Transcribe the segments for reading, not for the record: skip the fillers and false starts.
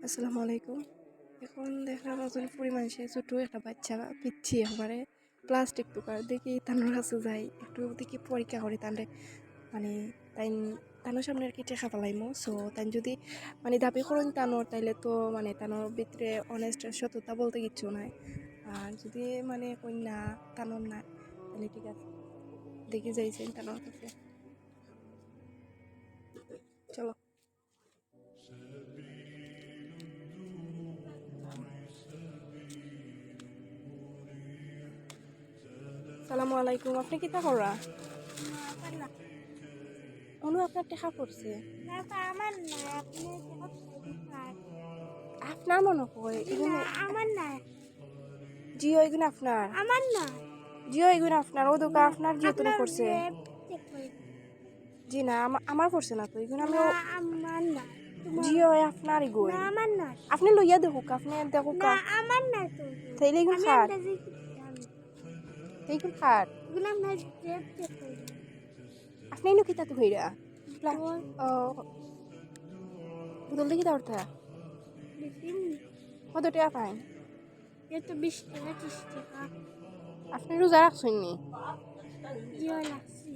আসসালামু আলাইকুম। এখন দেখা নতুন ফুড়ি মানুষে ছোটো একটা বাচ্চা পিচ্ছি একবারে প্লাস্টিক টুকার দেখি তানোর কাছে যাই একটু দেখি পরীক্ষা করি তানরে মানে তাই তানোর সামনে আর কি টেকা পালাইমো সো তাই যদি মানে দাবি করেন তানোর তাইলে তো মানে তানোর ভিতরে অনেস্ট সততা বলতে কিচ্ছু নাই। আর যদি মানে কন্যা তানোর না তাহলে ঠিক আছে দেখি যাইছেন তানোর কাছে চলো। সালামু আলাইকুম, আপনি কিতা করা? অনু আপনার টেকা পড়ছে আপনার মনে হয় এগুলো জিও এগুলো আপনার জিও এগুলো আপনার ও দোকান আপনার জিও তুমি করছে জি না আমার করছে না তো এগুলো আমি জিও আপনার এগুলো আপনি লইয়া দেখুক আপনি দেখুক তাইলে এগুলো খাট এইগুলো খাট আপনি এনে কিতা তো হইরা বুদল দেখি তা অর্থা কত টাকা পাইন তো 20 টাকা 30 টাকা আপনি রোজা রাখছেন নি? জিও লাগছি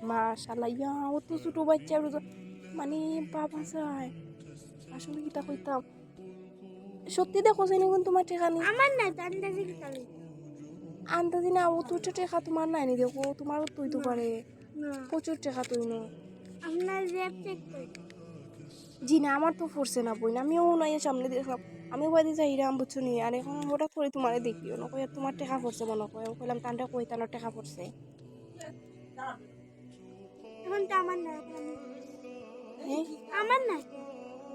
মাশাআল্লাহ ইয়া ও তো ছোট বাচ্চা রোজা মানে বাবা যায় আসলে কিতা কইতাম সত্যি দেখো জানি কোন তোমার টাকা নি আমার না আন্দাজে কি তালে আন্দাজি না ও তো টাকা তোমার নাই নি দেখো তোমারও তুই তো পারে না প্রচুর টাকা তুই নো আপনার রেপ চেক করি জি না আমার তো পড়ছে না বই না আমিও নাই সামনে দেখলাম আমি বাড়ি যাই রাম বুঝছো নি আর এখন হঠাৎ করে তোমারে দেখিও না কই তোমার টাকা পড়ছে মনে কয় কইলাম তানটা কই তানোর টাকা পড়ছে এখন তো আমার না হ্যাঁ আমার না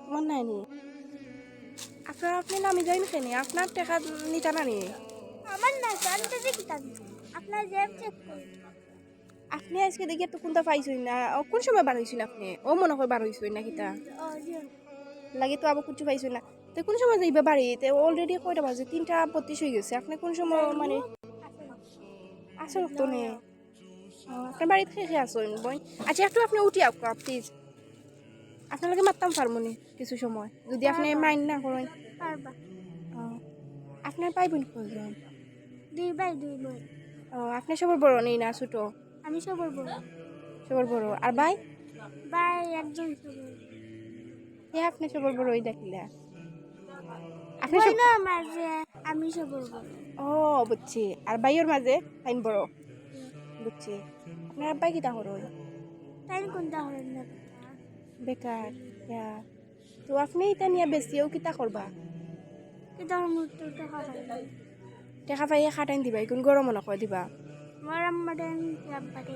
তোমার নাই নি আপনি নামি যাইন কেন আপনার টাকা নিতা না নি আমার না আন্দাজে কি তালে আপনার রেপ চেক করি আপনি আজকে দেখি তো কোনটা পাইছই না কোন সময় বার হইছিল আপনি ও মনে হয় বার হইছই না কিতা ও জিও লাগে তো আবার কিছু পাইছই না তো কোন সময় যাইবা বাড়িতে অলরেডি কয়টা বাজে 3:32 হয়ে গেছে আপনি কোন সময় মানে আসল তো নে আপনার বাড়িতে খেয়ে আসুন বোন আচ্ছা একটু আপনি উঠি আপকা প্লিজ আপনার লাগে মারতাম পারবো নি কিছু সময় যদি আপনি মাইন্ড না করেন পারবা আপনার পাইবেন কয়জন 2 বাই 2 বই আপনি সবার বড় নেই না ছোট আমি সবার বড় সবার বড় আর ভাই বাই একজন সবার হ্যাঁ আপনি সবার বড় ওই দেখিলা আপনি বই না মাঝে আমি সবার বড় ও বুঝছি আর ভাইয়ের মাঝে আইন বড় বুঝছি আপনার আব্বাই কিতা করো তাই কোনটা হলেন না বেকার ইয়া তো আপনি এটা নিয়ে বেশিও কিতা করবা কিন্তু আমার মৃত্যু টাকা পাই টেকা পাইয়ে খাটাইন দিবা এখন গরম নকয় দিবা আমার আমাদের বাড়ি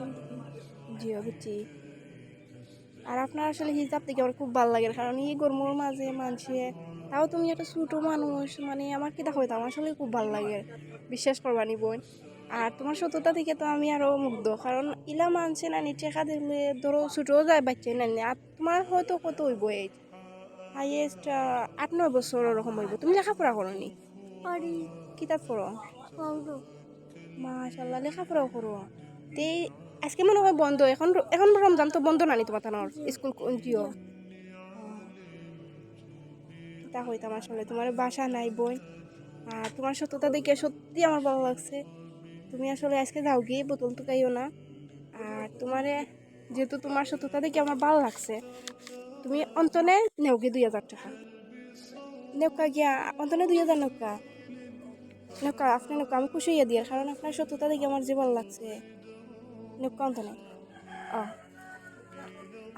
জিও বুঝছি আর আপনার আসলে হিসাব থেকে আমার খুব ভালো লাগে কারণ এই গরমের মাঝে মানুষে তাও তুমি একটা ছোটো মানুষ মানে আমার কিতা হইতাম আসলে খুব ভালো লাগে বিশ্বাস করবা নি বোন আর তোমার সততা থেকে তো আমি আরও মুগ্ধ কারণ ইলা মানছে না টেকা দিলে ধরো ছোটও যায় বাচ্চা না আর তোমার হয়তো কত হইব এই হাইয়েস্ট 8-9 বছর ওরকম হইব তুমি লেখাপড়া করো নি করি কিতাব পড়ো করো মাশাআল্লাহ লেখাপড়াও করো তে আজকে মনে হয় বন্ধ এখন এখন রমজান তো বন্ধ নানি তোমার তানোর স্কুল জিও তা হইতাম আসলে তোমার বাসা নাই বই আর তোমার সত্যতা দেখে সত্যি আমার ভালো লাগছে তুমি আসলে আজকে যাও গিয়ে বোতল টুকাইও না আর তোমারে যেহেতু তোমার সত্যতা দেখে আমার ভালো লাগছে তুমি অন্তনে নেও গিয়ে 2000 টাকা নেওকা গিয়া অন্তনে 2000 নেওকা নেওকা আপনি নেওকা আমি খুশি হইয়া দিয়ে কারণ আপনার সত্যতা দেখে আমার যে ভালো লাগছে নেওকা অন্তনে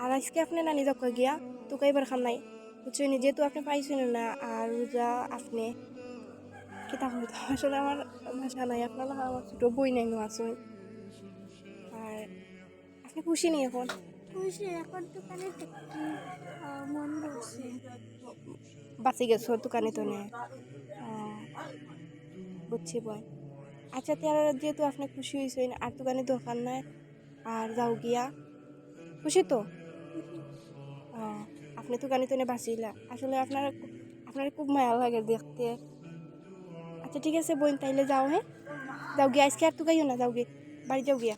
আর আজকে আপনি নানি যাওকা গিয়া টুকাইবার খাম নাই বুঝছেন যেহেতু আপনি পাইছেন না আর রোজা আপনি কিতা হইতো আসলে আমার ভাষা নাই আপনার আমার ছোটো বই নাই আছে আর আপনি খুশি নেই এখন খুশি এখন দোকানে দেখি মন বসে বাঁচি গেছো দোকানে তো নে বুঝছি বই আচ্ছা তার যেহেতু আপনি খুশি হয়েছেন আর দোকানে দরকার নাই আর যাও গিয়া খুশি তো আপনি দোকানে তো নে বাঁচিলা আসলে আপনার খুব মায়া লাগে দেখতে আচ্ছা ঠিক আছে বোন তাইলে যাও হ্যাঁ যাও গিয়া আজকে আর তো গাইও না যাও গিয়ে বাড়ি যাও গিয়া